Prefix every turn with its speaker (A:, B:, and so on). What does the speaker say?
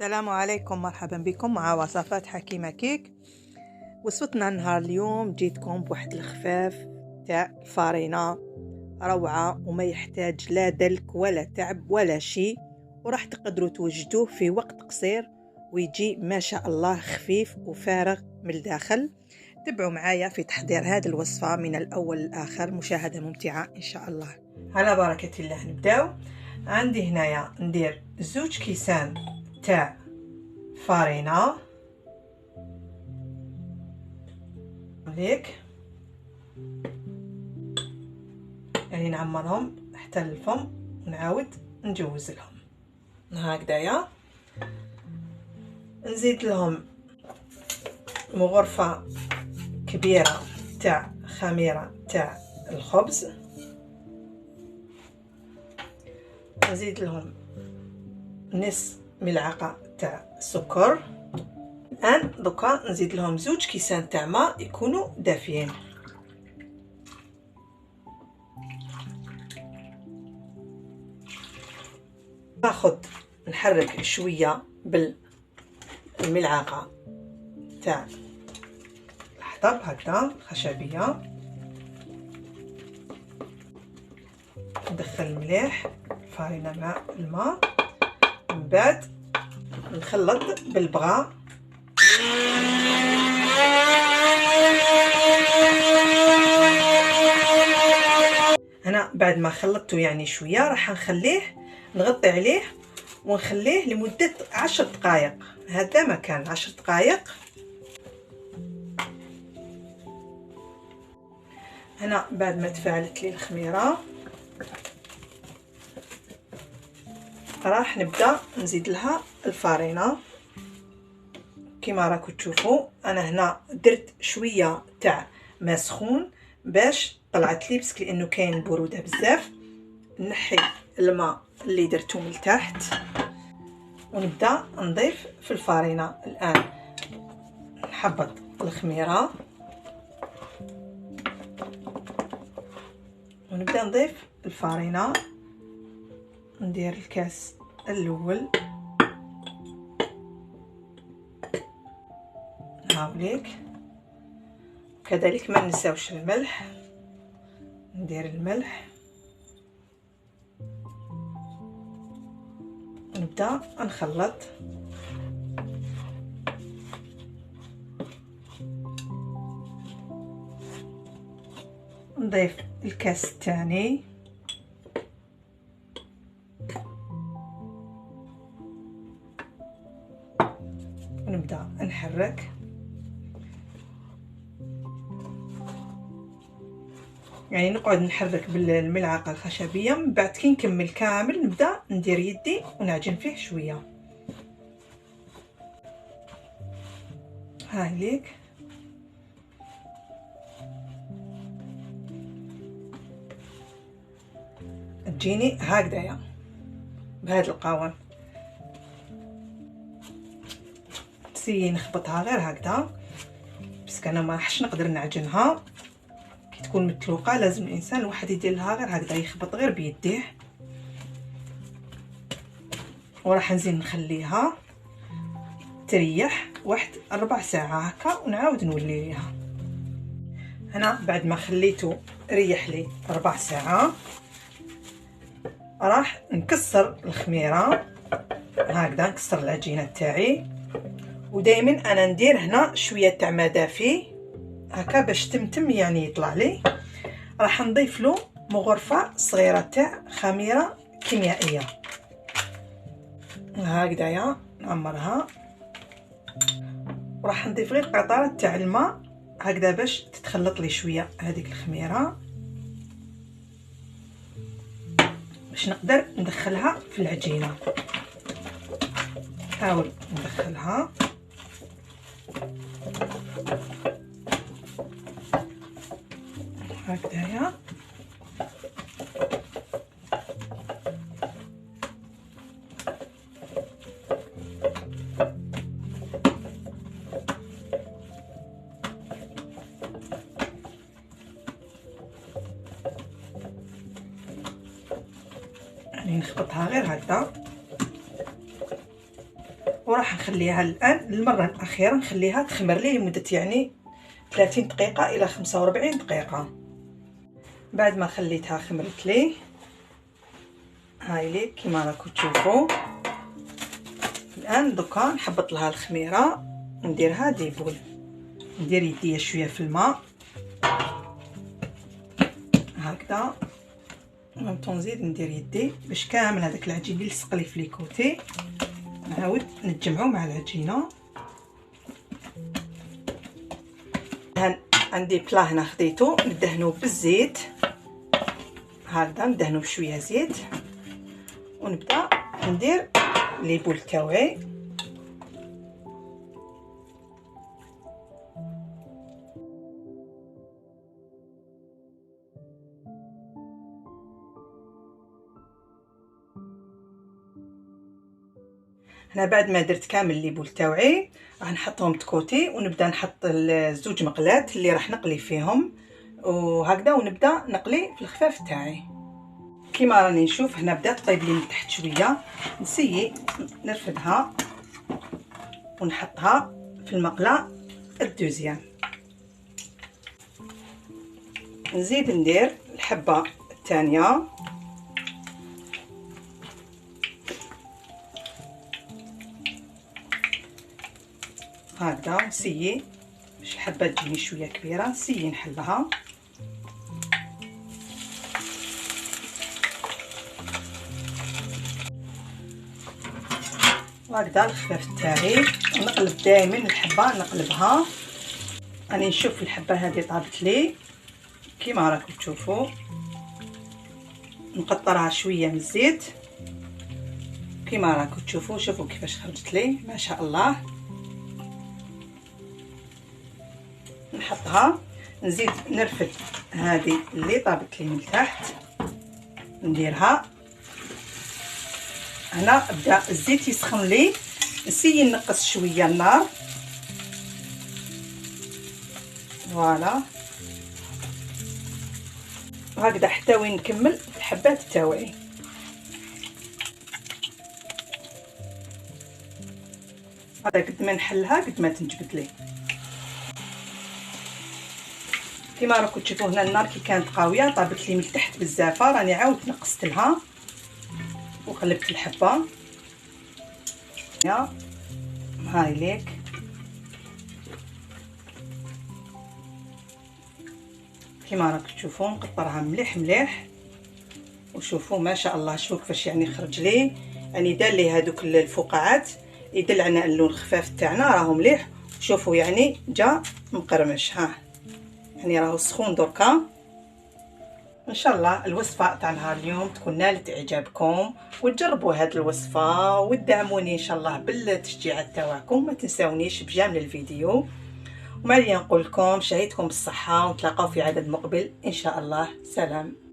A: السلام عليكم، مرحبا بكم مع وصفات حكيمة كيك. وصفتنا نهار اليوم جيتكم بواحد الخفاف تاع الفارينة روعة وما يحتاج لا دلك ولا تعب ولا شيء، وراح تقدروا توجدوه في وقت قصير ويجي ما شاء الله خفيف وفارغ من الداخل. تبعوا معايا في تحضير هذه الوصفة من الأول للآخر، مشاهدة ممتعة إن شاء الله. على بركة الله نبداو. عندي هنايا ندير 2 كيسان تاع فارينة هيك، يعني نعمرهم حتى للفم ونعاود نجوز لهم هكذايا. نزيد لهم مغرفة كبيرة تاع خميرة تاع الخبز، نزيد لهم نص ملعقة تاع السكر. الآن دوكا نزيد لهم 2 كيسان تاع ماء يكونوا دافيين. نحرك شوية بالملعقة تاع الحطب هكذا خشبية، ندخل الملح الفارينة مع الماء، من بعد نخلط بالبغا. هنا بعد ما خلطته يعني شويه راح نخليه نغطي عليه ونخليه لمده 10 دقائق. هذا مكان 10 دقائق. هنا بعد ما تفاعلت لي الخميره راح نبدا نزيد لها الفارينه. كما راكم تشوفوا انا هنا درت شويه تاع ماء سخون باش طلعت لي، بس لانه كاين بروده بزاف نحي الماء اللي درته من تحت ونبدا نضيف في الفارينه. الان نحبط الخميره ونبدا نضيف الفارينه. ندير الكاس الاول هاوليك، كذلك ما ننساوش الملح. ندير الملح ونبدا نخلط. نضيف الكاس الثاني ونبدا نحرك، يعني نقعد نحرك بالملعقه الخشبيه. من بعد كي نكمل كامل نبدا ندير يدي ونعجن فيه شويه. هاي ليك تجيني هكذايا بهذا القوام. نسيي نخبطها غير هكذا، بس انا ما راحش نقدر نعجنها. كي تكون متلوقه لازم الانسان الواحد يدير لها غير هكذا، يخبط غير بيديه. وراح نزيد نخليها تريح واحد 4 ساعات هكا ونعاود نولي ليها. هنا بعد ما خليته ريح لي 4 ساعات راح نكسر الخميره هكذا، نكسر العجينه تاعي. ودائما انا ندير هنا شويه تاع ماء دافي هكا باش تمتم يعني يطلع لي. راح نضيف له مغرفه صغيره تاع خميره كيميائيه هكذايا، نعمرها. وراح نضيف غير قطره تاع الماء هكذا باش تتخلط لي شويه هذيك الخميره باش نقدر ندخلها في العجينه. نحاول ندخلها هكذايا. يعني نخبطها غير هكذا وراح نخليها الان المره الاخيره نخليها تخمر لي لمده يعني 30 دقيقه الى 45 دقيقه. بعد ما خليتها خمرت لي هاي لي كيما راكم تشوفوا الان. دوكا نحبط لها الخميره ونديرها ديبول، ندير يديا شويه في الماء هكذا، ومتون نزيد ندير يدي باش كامل هذاك العجين اللي لصق لي في لي كوتي نعاود نجمعو مع العجينه. عندي بلا هنا خديتو ندهنو بالزيت هكذا، ندهنو بشويه زيت ونبدا ندير لي بول تاوعي. هنا بعد ما درت كامل لي بول تاوعي راح نحطهم تكوتي ونبدا نحط الزوج مقلات اللي راح نقلي فيهم وهكذا، ونبدا نقلي في الخفاف تاعي كيما راني نشوف. هنا بدات طيب لي من تحت شويه، نسيي نرفدها ونحطها في المقله الدوزيام. نزيد ندير الحبه الثانيه هكذا، نسيي باش الحبه تجيني شويه كبيره نسيي نحلها. وهكذا الخفاف تاعي نقلب دائما الحبه نقلبها. راني نشوف الحبه هذه طابت لي كيما راكم تشوفوا، نقطرها شويه من الزيت كيما راكم تشوفوا. شوفوا كيفاش خرجت لي ما شاء الله. نحطها نزيد نرفد هذه اللي طابت لي من تحت نديرها هنا. بدا الزيت يسخن لي، نسيي نقص شويه النار فوالا هكذا حتى وين نكمل الحبات تاوعي. هذا قد ما نحلها قد ما تنجبد لي كيما راكم تشوفوا. هنا النار كي كانت قاويه طابت لي من تحت بزاف، راني عاود نقصت لها وقلبت الحبه يا هاي ليك. كيما راكم تشوفوا نقطرها مليح مليح وشوفوا ما شاء الله. شوفوا كيفاش يعني خرج لي، يعني دار لي هذوك الفقاعات يدل على اللون الخفاف تاعنا راهو مليح. شوفوا يعني جا مقرمش، ها يعني راهو سخون دركا. ان شاء الله الوصفه تاع نهار اليوم تكون نالت اعجابكم وتجربوا هذه الوصفه وتدعموني ان شاء الله بالتشجيعات تاعكم. ما تنساونيش بجمل الفيديو، وما لي نقول لكم شهيتكم بالصحه ونتلاقاو في عدد مقبل ان شاء الله. سلام.